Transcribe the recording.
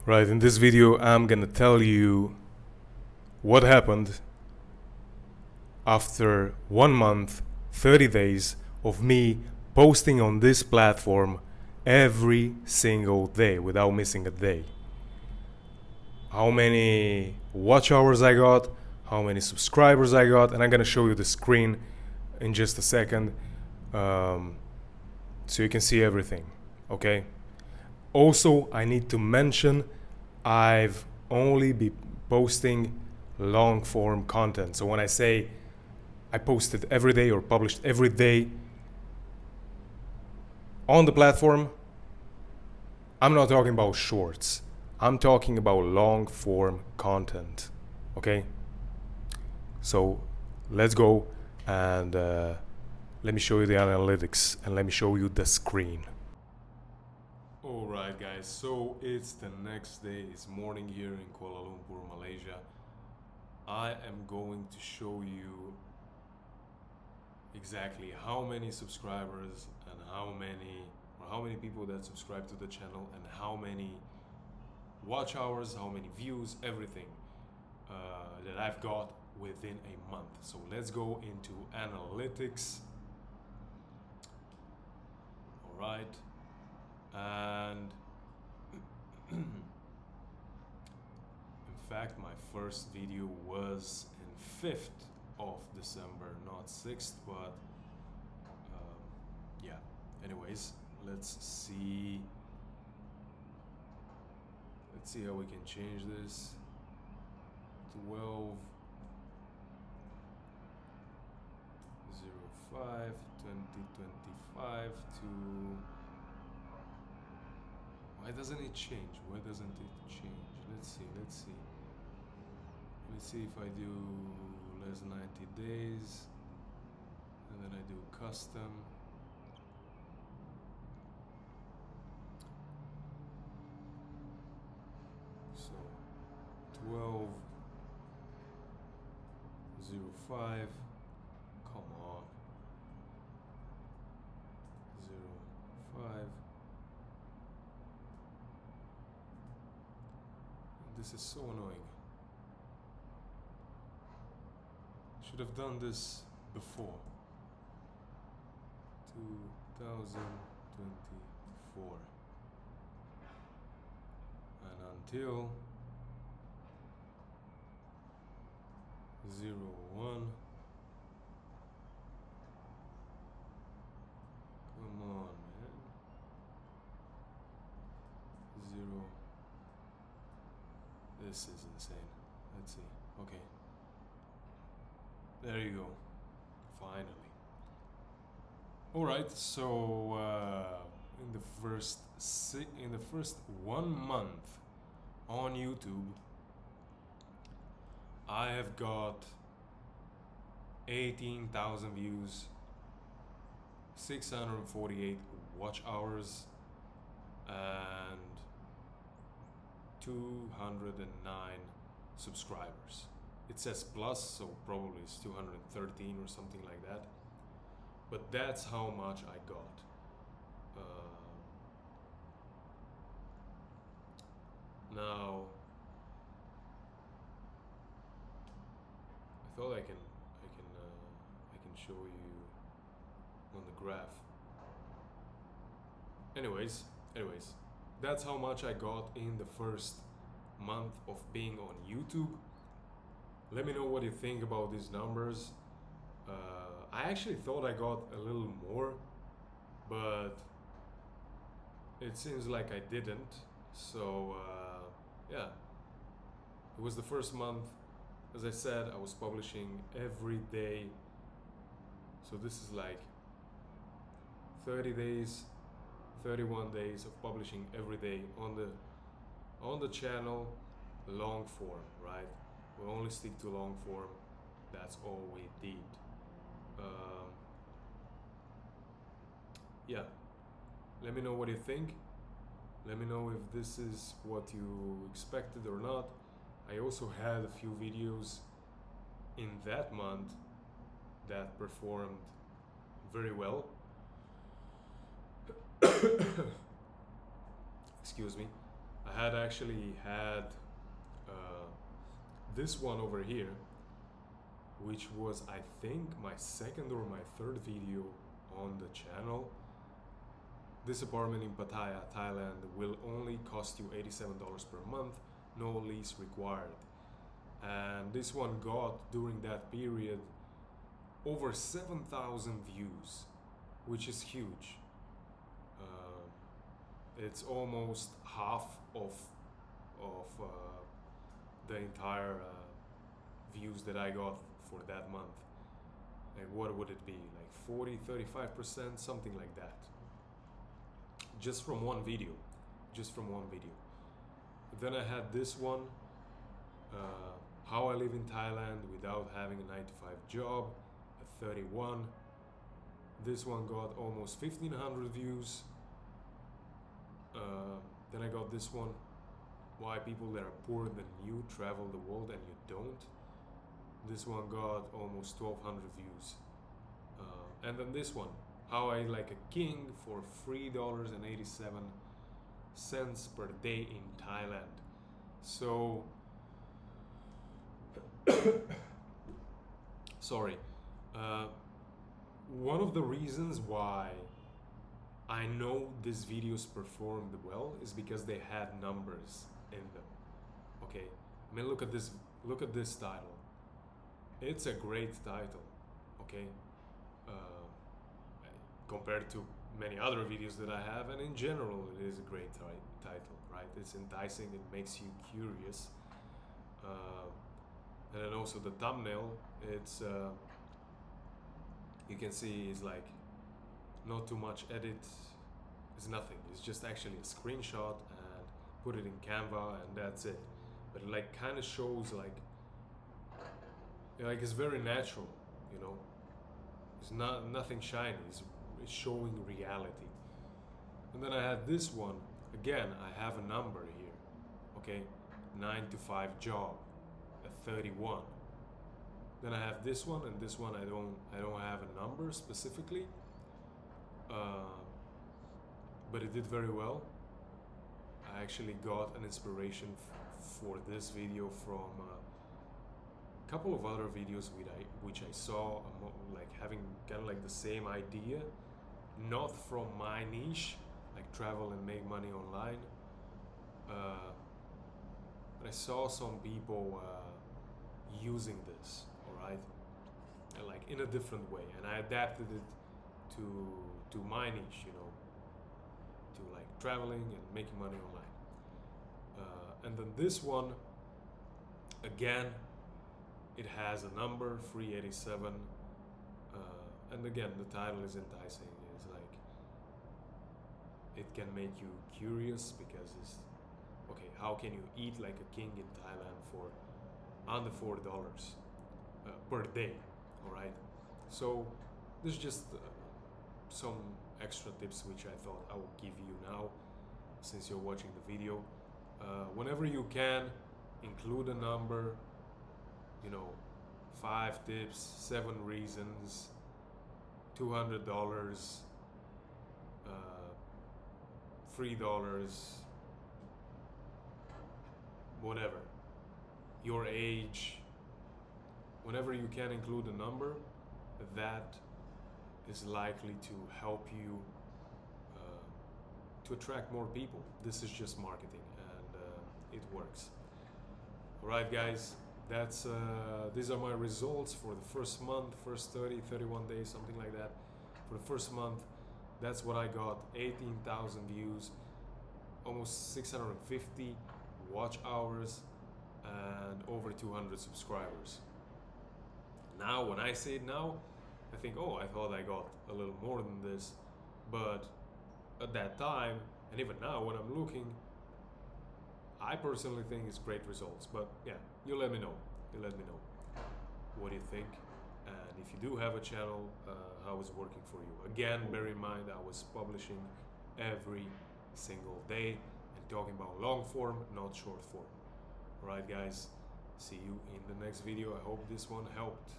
Right, in this video I'm gonna tell you what happened after 1 month, 30 days of me posting on this platform every single day without missing a day. How many watch hours I got, how many subscribers I got, and I'm gonna show you the screen in just a second, so you can see everything, okay? Also, I need to mention I've only been posting long form content. So when I say I posted every day or published every day on the platform, I'm not talking about shorts. I'm talking about long form content, okay? So let's go and let me show you the analytics and let me show you the screen. Alright guys, so it's the next day, it's morning here in Kuala Lumpur, Malaysia. I am going to show you exactly how many subscribers and how many people that subscribe to the channel and how many watch hours, how many views, everything that I've got within a month. So let's go into analytics. Alright. And in fact my first video was in 5th of December, not 6th, but yeah, anyways, let's see how we can change this. 12 05 2025 to, why doesn't it change? Why doesn't it change? Let's see if I do less 90 days and then I do custom. So 1205, come on, 05. This is so annoying. Should have done this before. 2024. And until 01. Come on, man. 0. This is insane. Let's see. Okay. There you go. Finally. Alright, so in the first 1 month on YouTube, I have got 18,000 views, 648 watch hours, and 209 subscribers. It says plus, so probably it's 213 or something like that. But that's how much I got. Now, I thought I can show you on the graph. Anyways, that's how much I got in the first month of being on YouTube. Let me know what you think about these numbers. I actually thought I got a little more, but it seems like I didn't. So yeah, it was the first month. As I said, I was publishing every day. So this is like 30 days, 31 days of publishing every day on the channel, long form, right? We only stick to long form. That's all we did. Yeah, let me know what you think. Let me know if this is what you expected or not. I also had a few videos in that month that performed very well. Excuse me. I had actually had this one over here, which was, I think, my second or my third video on the channel. This apartment in Pattaya, Thailand will only cost you $87 per month, no lease required. And this one got, during that period, over 7,000 views, which is huge. It's almost half of the entire views that I got for that month. Like, what would it be? Like 40, 35%, something like that. Just from one video. Just from one video. Then I had this one, how I live in Thailand without having a 9-to-5 job, at 31. This one got almost 1,500 views. Then I got this one, why people that are poorer than you travel the world and you don't. This one got almost 1,200 views. And then this one, how I like a king for $3.87 per day in Thailand. So, sorry. One of the reasons why I know these videos performed well is because they had numbers in them. Okay, I mean, look at this title. It's a great title. Okay, compared to many other videos that I have, and in general, it is a great title, right? It's enticing. It makes you curious. And then also the thumbnail. It's you can see is like not too much edit. It's nothing. It's just actually a screenshot and put it in Canva, and that's it. But it like kind of shows like it's very natural, you know. It's nothing shiny. It's showing reality. And then I had this one again. I have a number here. Okay, 9-to-5 job at 31. Then I have this one, and this one I don't have a number specifically, but it did very well. I actually got an inspiration for this video from a couple of other videos which I saw, like having kind of like the same idea, not from my niche, like travel and make money online, but I saw some people using this, alright, and like in a different way, and I adapted it to my niche, you know, to like traveling and making money online. And then this one, again, it has a number, 387, and again, the title is enticing. It's like, it can make you curious because it's, okay, how can you eat like a king in Thailand for under $4 per day, alright? So, this is just some extra tips which I thought I would give you now, since you're watching the video. Whenever you can, include a number, you know, 5 tips, 7 reasons, $200, $3, whatever, your age. Whenever you can include a number, that is likely to help you to attract more people. This is just marketing, and it works. Alright guys, that's these are my results for the first month, first 31 days, something like that. For the first month, that's what I got: 18,000 views, almost 650 watch hours, and over 200 subscribers. Now, when I say it now, I think, oh, I thought I got a little more than this, but at that time, and even now when I'm looking, I personally think it's great results. But yeah, you let me know. You let me know what you think, and if you do have a channel, how it's working for you. Again, bear in mind I was publishing every single day and talking about long form, not short form. Alright guys, see you in the next video. I hope this one helped.